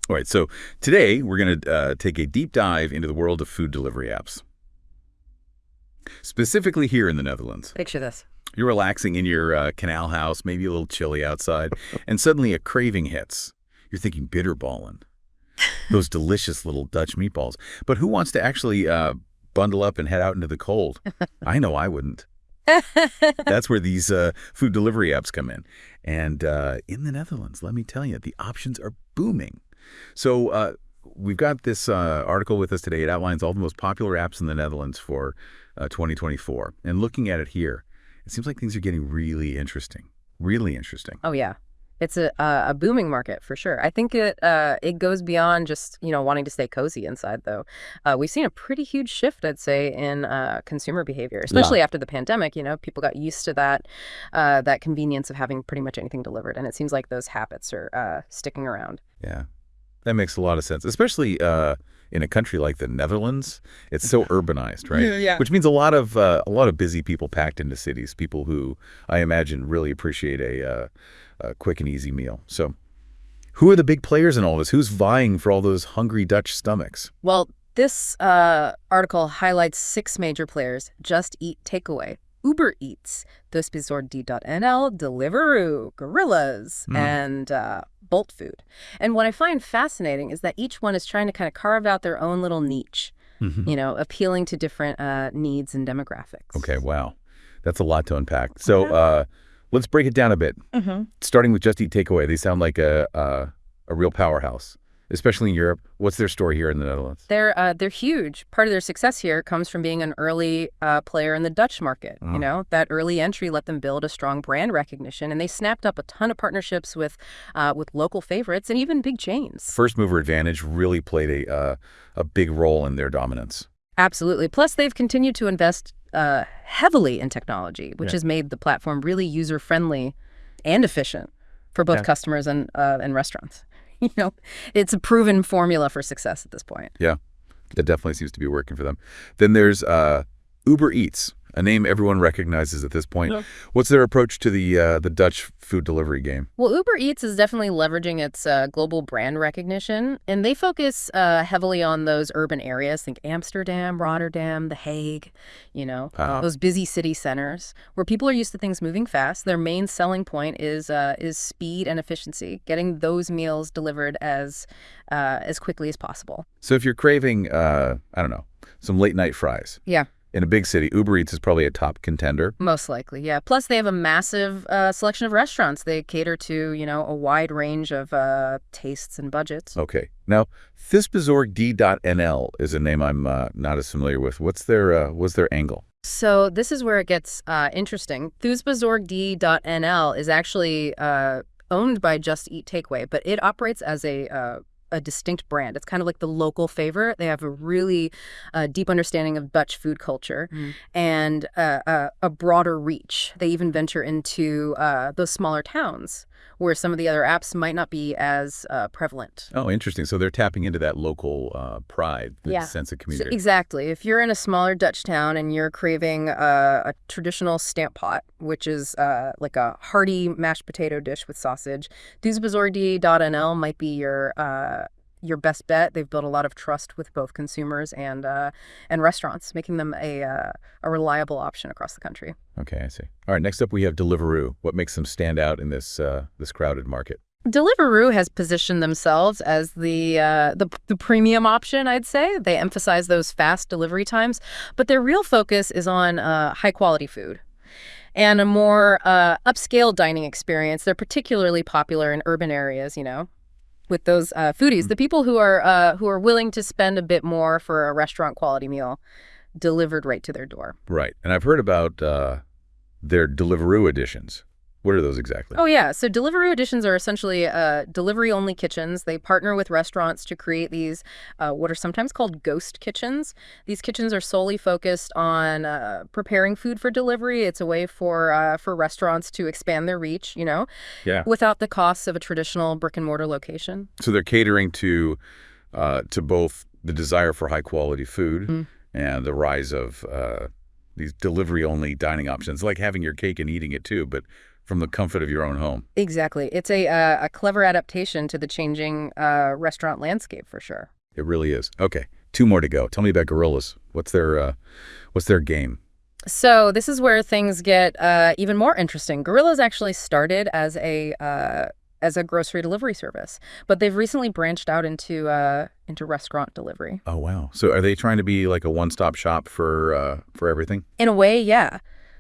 All right, so today we're going to take a deep dive into the world of food delivery apps, specifically here in the Netherlands. Picture this. You're relaxing in your canal house, maybe a little chilly outside, and suddenly a craving hits. You're thinking bitterballen, those delicious little Dutch meatballs. But who wants to actually bundle up and head out into the cold? I know I wouldn't. That's where these food delivery apps come in. And in the Netherlands, let me tell you, the options are booming. So we've got this article with us today. It outlines all the most popular apps in the Netherlands for 2024. And looking at it here, it seems like things are getting really interesting. Really interesting. Oh, yeah. It's a booming market for sure. I think it goes beyond just, wanting to stay cozy inside, though. We've seen a pretty huge shift, I'd say, in consumer behavior, especially after the pandemic. People got used to that convenience of having pretty much anything delivered. And it seems like those habits are sticking around. Yeah, that makes a lot of sense, especially in a country like the Netherlands. It's so urbanized, right? Yeah. Which means a lot of busy people packed into cities, people who I imagine really appreciate a quick and easy meal. So who are the big players in all this? Who's vying for all those hungry Dutch stomachs? Well, this article highlights 6 major players: Just Eat Takeaway, Uber Eats, Thuisbezorgd.nl, Deliveroo, Gorillas, and Bolt Food. And what I find fascinating is that each one is trying to kind of carve out their own little niche, appealing to different needs and demographics. Okay, wow. That's a lot to unpack. So let's break it down a bit. Starting with Just Eat Takeaway, they sound like a real powerhouse, especially in Europe. What's their story here in the Netherlands? They're huge. Part of their success here comes from being an early player in the Dutch market. That early entry let them build a strong brand recognition, and they snapped up a ton of partnerships with local favorites and even big chains. First mover advantage really played a big role in their dominance. Absolutely. Plus, they've continued to invest heavily in technology, which has made the platform really user-friendly and efficient for both customers and restaurants. It's a proven formula for success at this point. Yeah, that definitely seems to be working for them. Then there's Uber Eats, a name everyone recognizes at this point. What's their approach to the Dutch food delivery game? Well, Uber Eats is definitely leveraging its global brand recognition, and they focus heavily on those urban areas. Think Amsterdam, Rotterdam, The Hague, those busy city centers where people are used to things moving fast. Their main selling point is speed and efficiency, getting those meals delivered as quickly as possible. So if you're craving, I don't know, some late night fries. Yeah. In a big city, Uber Eats is probably a top contender. Most likely, yeah. Plus, they have a massive selection of restaurants. They cater to, a wide range of tastes and budgets. Okay. Now, Thuisbezorgd.nl is a name I'm not as familiar with. What's their angle? So this is where it gets interesting. Thuisbezorgd.nl is actually owned by Just Eat Takeaway, but it operates as a distinct brand. It's kind of like the local favorite. They have a really deep understanding of Dutch food culture and a broader reach. They even venture into those smaller towns where some of the other apps might not be as prevalent. Oh, interesting. So they're tapping into that local pride, the sense of community. So exactly. If you're in a smaller Dutch town and you're craving a traditional stamp pot, which is like a hearty mashed potato dish with sausage, Thuisbezorgd.nl might be your best bet. They've built a lot of trust with both consumers and restaurants, making them a reliable option across the country. Okay, I see. All right, next up we have Deliveroo. What makes them stand out in this crowded market? Deliveroo has positioned themselves as the premium option, I'd say. They emphasize those fast delivery times, but their real focus is on high-quality food and a more upscale dining experience. They're particularly popular in urban areas, with those foodies, the people who are willing to spend a bit more for a restaurant quality meal delivered right to their door. Right. And I've heard about their Deliveroo editions. What are those exactly? Oh, yeah. So Deliveroo editions are essentially delivery-only kitchens. They partner with restaurants to create these what are sometimes called ghost kitchens. These kitchens are solely focused on preparing food for delivery. It's a way for restaurants to expand their reach, without the costs of a traditional brick-and-mortar location. So they're catering to both the desire for high-quality food and the rise of these delivery-only dining options, like having your cake and eating it too, but from the comfort of your own home. Exactly. It's a clever adaptation to the changing restaurant landscape, for sure. It really is. Okay, 2 more to go. Tell me about Gorillas. What's their game? So this is where things get even more interesting. Gorillas actually started as a grocery delivery service, but they've recently branched out into restaurant delivery. Oh, wow. So are they trying to be like a one-stop shop for everything? In a way, yeah.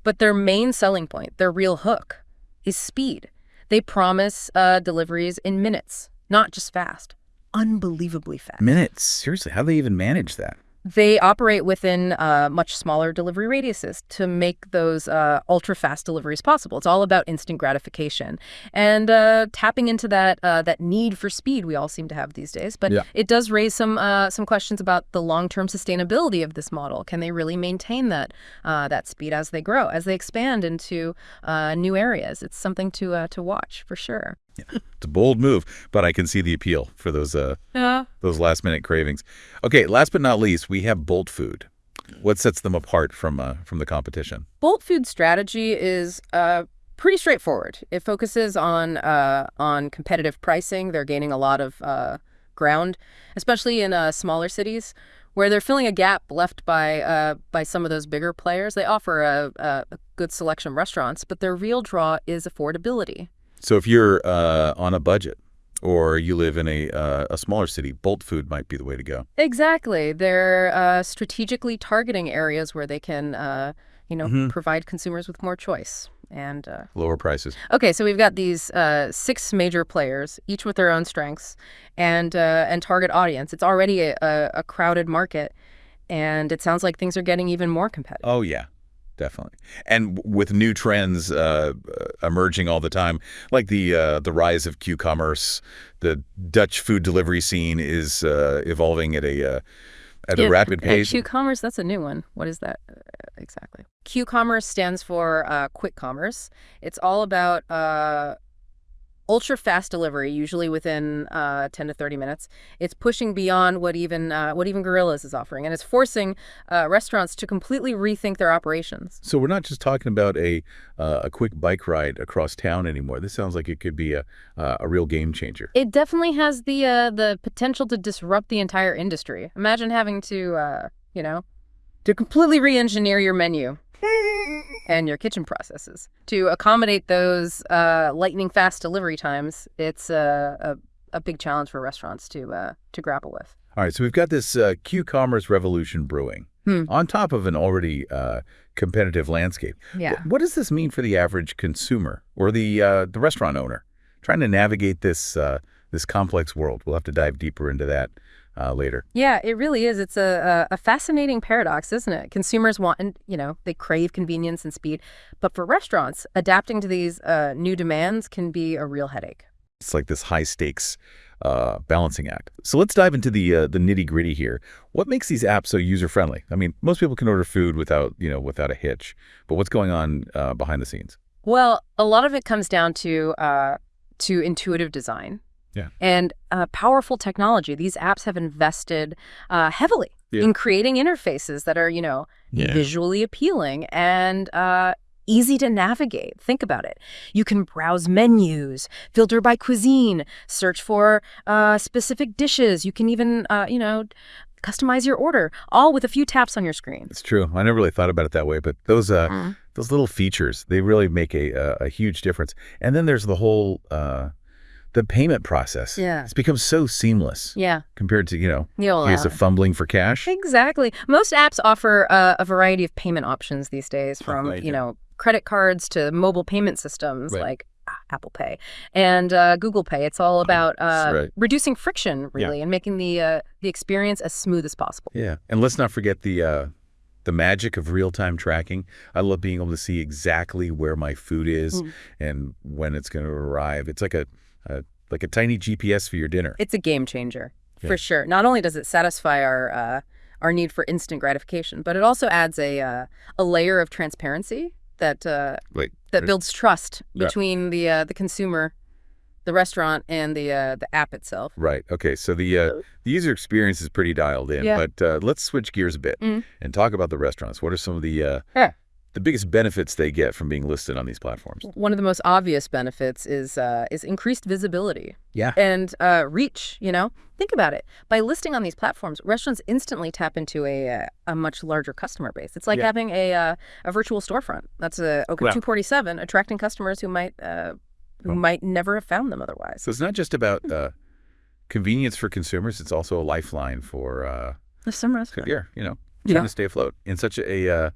But their main selling point, their real hook, is speed. They promise deliveries in minutes, not just fast. Unbelievably fast. Minutes? Seriously, how do they even manage that? They operate within much smaller delivery radiuses to make those ultra-fast deliveries possible. It's all about instant gratification and tapping into that need for speed we all seem to have these days. But it does raise some questions about the long-term sustainability of this model. Can they really maintain that speed as they grow, as they expand into new areas? It's something to watch for sure. Yeah. It's a bold move, but I can see the appeal for those last-minute cravings. Okay, last but not least, we have Bolt Food. What sets them apart from the competition? Bolt Food's strategy is pretty straightforward. It focuses on competitive pricing. They're gaining a lot of ground, especially in smaller cities where they're filling a gap left by some of those bigger players. They offer a good selection of restaurants, but their real draw is affordability. So if you're on a budget or you live in a smaller city, Bolt Food might be the way to go. Exactly. They're strategically targeting areas where they can, provide consumers with more choice and lower prices. Okay, so we've got these 6 major players, each with their own strengths and target audience. It's already a crowded market, and it sounds like things are getting even more competitive. Oh, yeah. Definitely. And with new trends emerging all the time, like the rise of Q-commerce, the Dutch food delivery scene is evolving at a rapid pace. Q-commerce, that's a new one. What is that exactly? Q-commerce stands for quick commerce. It's all about ultra-fast delivery, usually within 10 to 30 minutes. It's pushing beyond what even Gorillas is offering, and it's forcing restaurants to completely rethink their operations. So we're not just talking about a quick bike ride across town anymore. This sounds like it could be a real game changer. It definitely has the potential to disrupt the entire industry. Imagine having to completely re-engineer your menu and your kitchen processes to accommodate those lightning-fast delivery times. It's a big challenge for restaurants to grapple with. All right, so we've got this Q-commerce revolution brewing on top of an already competitive landscape. Yeah. What does this mean for the average consumer or the restaurant owner trying to navigate this complex world? We'll have to dive deeper into that later. Yeah, it really is. It's a fascinating paradox, isn't it? Consumers want, they crave convenience and speed. But for restaurants, adapting to these new demands can be a real headache. It's like this high-stakes balancing act. So let's dive into the nitty-gritty here. What makes these apps so user-friendly? I mean, most people can order food without a hitch. But what's going on behind the scenes? Well, a lot of it comes down to intuitive design. Yeah. And powerful technology. These apps have invested heavily in creating interfaces that are, visually appealing and easy to navigate. Think about it. You can browse menus, filter by cuisine, search for specific dishes. You can even, customize your order, all with a few taps on your screen. It's true. I never really thought about it that way, but those little features, they really make a huge difference. And then there's the whole the payment process. Yeah. It's become so seamless. Yeah. Compared to, years of fumbling for cash. Exactly. Most apps offer a variety of payment options these days, from, credit cards to mobile payment systems like Apple Pay and Google Pay. It's all about reducing friction, really, and making the experience as smooth as possible. Yeah. And let's not forget the magic of real-time tracking. I love being able to see exactly where my food is and when it's going to arrive. It's like a tiny GPS for your dinner. It's a game changer, for sure. Not only does it satisfy our need for instant gratification, but it also adds a layer of transparency that builds trust between the consumer, the restaurant, and the app itself. Right. Okay. So the user experience is pretty dialed in, but let's switch gears a bit and talk about the restaurants. What are some of the the biggest benefits they get from being listed on these platforms? One of the most obvious benefits is increased visibility. Yeah. And reach, Think about it. By listing on these platforms, restaurants instantly tap into a much larger customer base. It's like having a virtual storefront. That's open 247, attracting customers who might never have found them otherwise. So it's not just about convenience for consumers. It's also a lifeline for some restaurants. Trying to stay afloat in such a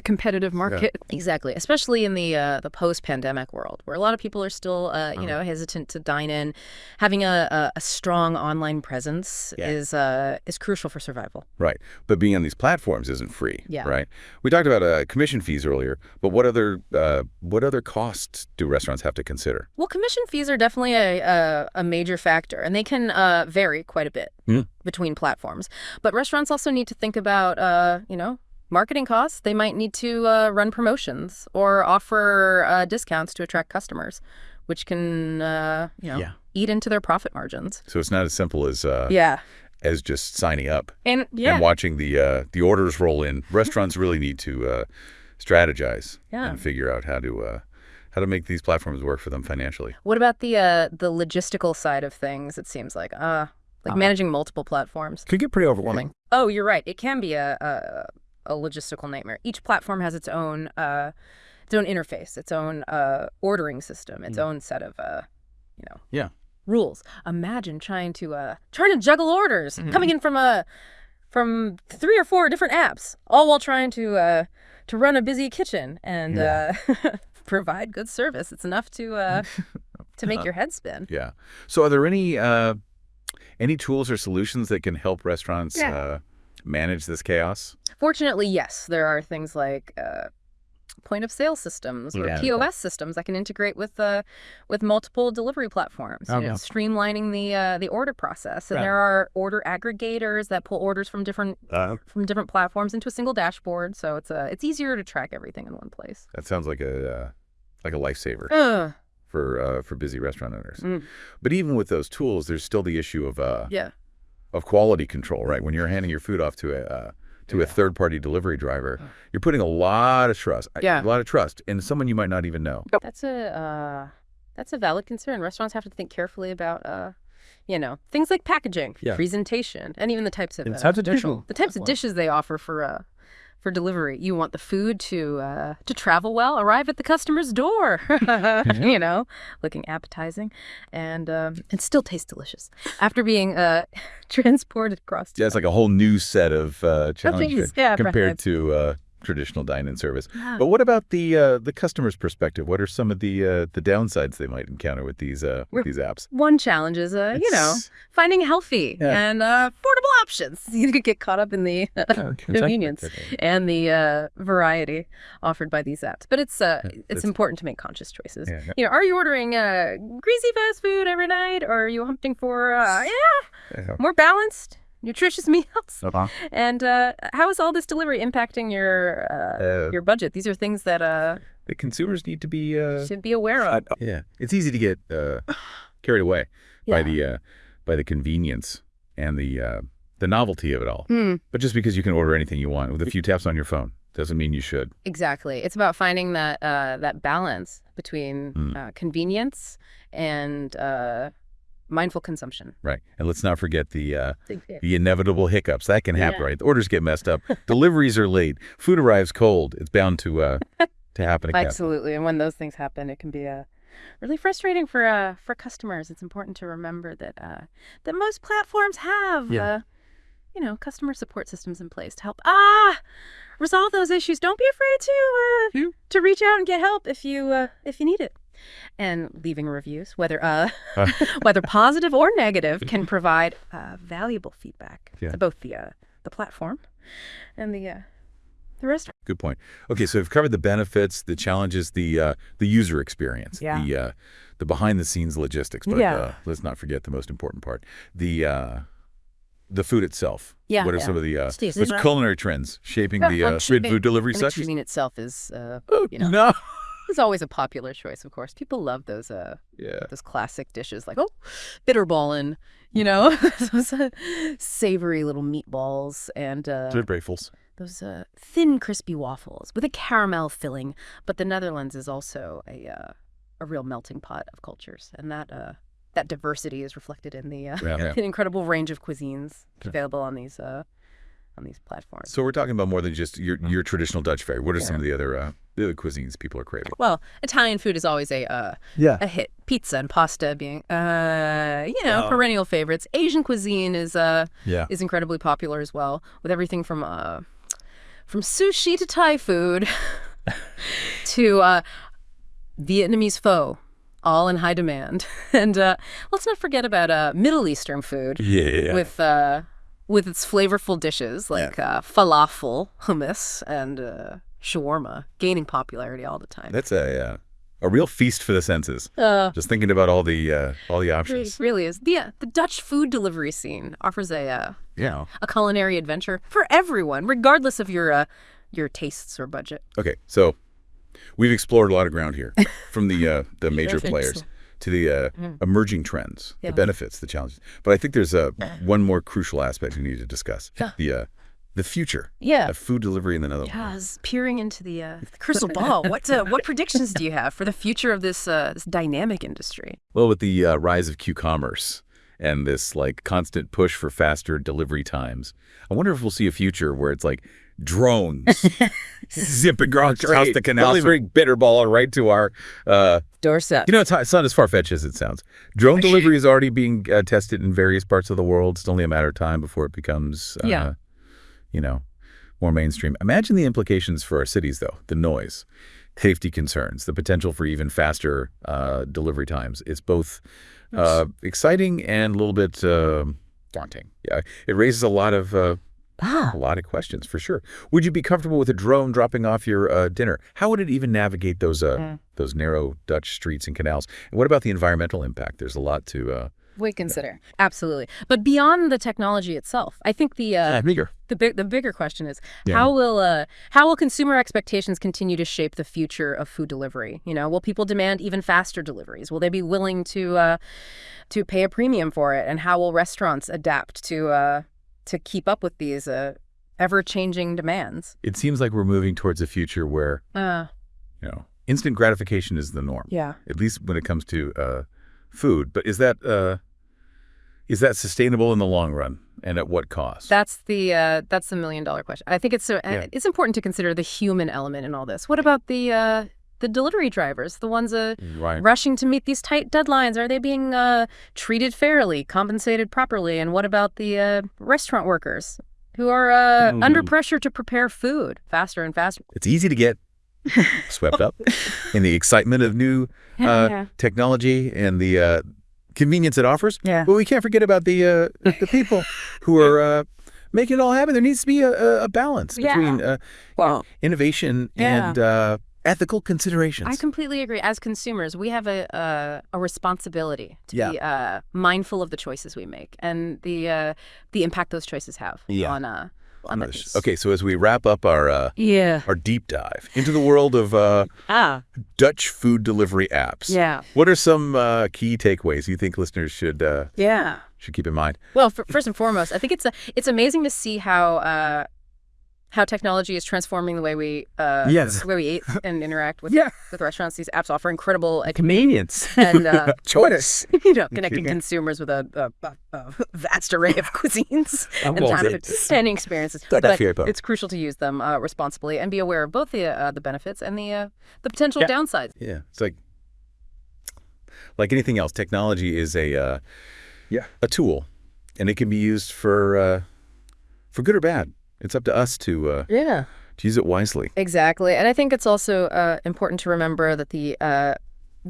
competitive market. Yeah. Exactly. Especially in the post-pandemic world, where a lot of people are still, hesitant to dine in. Having a strong online presence is crucial for survival. Right. But being on these platforms isn't free. Yeah. Right. We talked about commission fees earlier, but what other costs do restaurants have to consider? Well, commission fees are definitely a major factor, and they can vary quite a bit between platforms. But restaurants also need to think about, marketing costs. They might need to run promotions or offer discounts to attract customers, which can, eat into their profit margins. So it's not as simple as just signing up and watching the orders roll in. Restaurants really need to strategize and figure out how to make these platforms work for them financially. What about the logistical side of things? It seems like managing multiple platforms could get pretty overwhelming. Oh, you're right. It can be a logistical nightmare. Each platform has its own interface, its own ordering system, its own set of rules. Imagine trying to juggle orders coming in from 3 or 4 different apps, all while trying to run a busy kitchen and provide good service. It's enough to make your head spin. Yeah. So are there any tools or solutions that can help restaurants manage this chaos? Fortunately, yes. There are things like point-of-sale systems or POS systems that can integrate with multiple delivery platforms, streamlining the order process. And there are order aggregators that pull orders from different platforms into a single dashboard, so it's easier to track everything in one place. That sounds like a lifesaver for busy restaurant owners. But even with those tools, there's still the issue of quality control, right? When you're handing your food off to a third-party delivery driver, you're putting a lot of trust in someone you might not even know. That's a valid concern. Restaurants have to think carefully about things like packaging, presentation, and even the types of dishes they offer for delivery. You want the food to travel well, arrive at the customer's door, looking appetizing, and still taste delicious after being transported across. Yeah, it's like a whole new set of challenges compared to traditional dine-in service. But what about the customer's perspective? What are some of the downsides they might encounter with these apps? One challenge is finding healthy and affordable options. You could get caught up in the convenience and the variety offered by these apps. But it's important to make conscious choices. Are you ordering greasy fast food every night, or are you opting for more balanced, nutritious meals? And how is all this delivery impacting your budget? These are things that the consumers need to be should be aware of. It's easy to get carried away by the convenience and the novelty of it all. But just because you can order anything you want with a few taps on your phone doesn't mean you should. Exactly. It's about finding that balance between convenience and mindful consumption. Right. And let's not forget the inevitable hiccups. That can happen, right? The orders get messed up. Deliveries are late. Food arrives cold. It's bound to happen again. Absolutely. And when those things happen, it can be really frustrating for customers. It's important to remember that most platforms have customer support systems in place to help resolve those issues. Don't be afraid to reach out and get help if you need it. And leaving reviews, whether positive or negative, can provide valuable feedback to both the platform and the restaurant. Good point. Okay, so we've covered the benefits, the challenges, the user experience, the behind-the-scenes logistics. But let's not forget the most important part: the food itself. What are some of the culinary trends shaping the food delivery sector? The cuisine itself is no. It's always a popular choice, of course. People love those classic dishes like bitterballen, those savory little meatballs and Breifels. those thin, crispy waffles with a caramel filling. But the Netherlands is also a real melting pot of cultures, and that diversity is reflected in the an incredible range of cuisines available on these platforms. So we're talking about more than just your traditional Dutch fare. What are some of the other cuisines people are craving? Well, Italian food is always a hit. Pizza and pasta being perennial favorites. Asian cuisine is incredibly popular as well, with everything from sushi to Thai food to Vietnamese pho, all in high demand. And let's not forget about Middle Eastern food with its flavorful dishes like falafel, hummus, and shawarma, gaining popularity all the time. That's a real feast for the senses. Just thinking about all the options. It really is. The Dutch food delivery scene offers a culinary adventure for everyone, regardless of your tastes or budget. Okay, so we've explored a lot of ground here, from the major players to the emerging trends, the benefits, the challenges. But I think there's one more crucial aspect we need to discuss: the future of food delivery in the Netherlands. Yes, peering into the crystal ball. What predictions do you have for the future of this dynamic industry? Well, with the rise of Q-commerce and this constant push for faster delivery times, I wonder if we'll see a future where it's like drones zipping across the canal, bring bitterballen right to our doorstep. It's not as far-fetched as it sounds. Drone delivery is already being tested in various parts of the world. It's only a matter of time before it becomes more mainstream. Imagine the implications for our cities, though. The noise, safety concerns, the potential for even faster delivery times. It's both exciting and a little bit daunting. Yeah, it raises a lot of questions, for sure. Would you be comfortable with a drone dropping off your dinner? How would it even navigate those narrow Dutch streets and canals? And what about the environmental impact? There's a lot to we consider. Absolutely. But beyond the technology itself, I think the bigger question is how will consumer expectations continue to shape the future of food delivery? Will people demand even faster deliveries? Will they be willing to pay a premium for it? And how will restaurants adapt to keep up with these ever-changing demands? It seems like we're moving towards a future where instant gratification is the norm. Yeah. At least when it comes to food. But is that sustainable in the long run, and at what cost? That's the million-dollar question. I think it's important to consider the human element in all this. What about the delivery drivers, the ones rushing to meet these tight deadlines? Are they being treated fairly, compensated properly? And what about the restaurant workers who are under pressure to prepare food faster and faster? It's easy to get swept up in the excitement of new technology and the convenience it offers. Yeah. But we can't forget about the people who are making it all happen. There needs to be a balance between innovation and ethical considerations. I completely agree. As consumers, we have a responsibility to be mindful of the choices we make and the impact those choices have on this. Okay, so as we wrap up our deep dive into the world of Dutch food delivery apps, what are some key takeaways you think listeners should keep in mind? Well, first and foremost, I think it's amazing to see how technology is transforming the way we eat and interact with restaurants. These apps offer incredible convenience and choice. Connecting consumers with a vast array of cuisines and experiences. But it's crucial to use them responsibly and be aware of both the benefits and the potential downsides. Yeah, it's like anything else. Technology is a tool, and it can be used for good or bad. It's up to us to use it wisely. Exactly. And I think it's also important to remember that the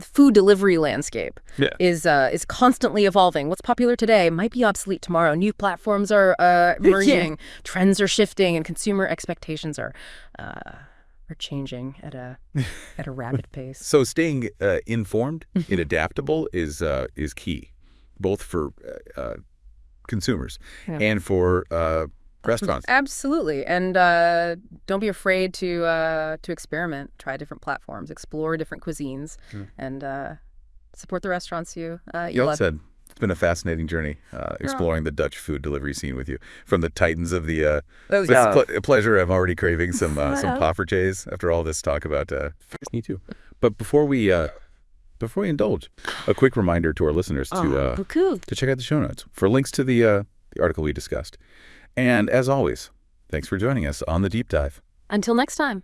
food delivery landscape is constantly evolving. What's popular today might be obsolete tomorrow. New platforms are emerging, trends are shifting, and consumer expectations are changing at a rapid pace. So staying informed and adaptable is key, both for consumers and for restaurants. Absolutely. And don't be afraid to experiment, try different platforms, explore different cuisines, and support the restaurants you love. Said. It's been a fascinating journey exploring the Dutch food delivery scene with you. From the titans of the... it's a pleasure. I'm already craving some poffertjes after all this talk about... Me too. But before we indulge, a quick reminder to our listeners to check out the show notes for links to the article we discussed. And as always, thanks for joining us on The Deep Dive. Until next time.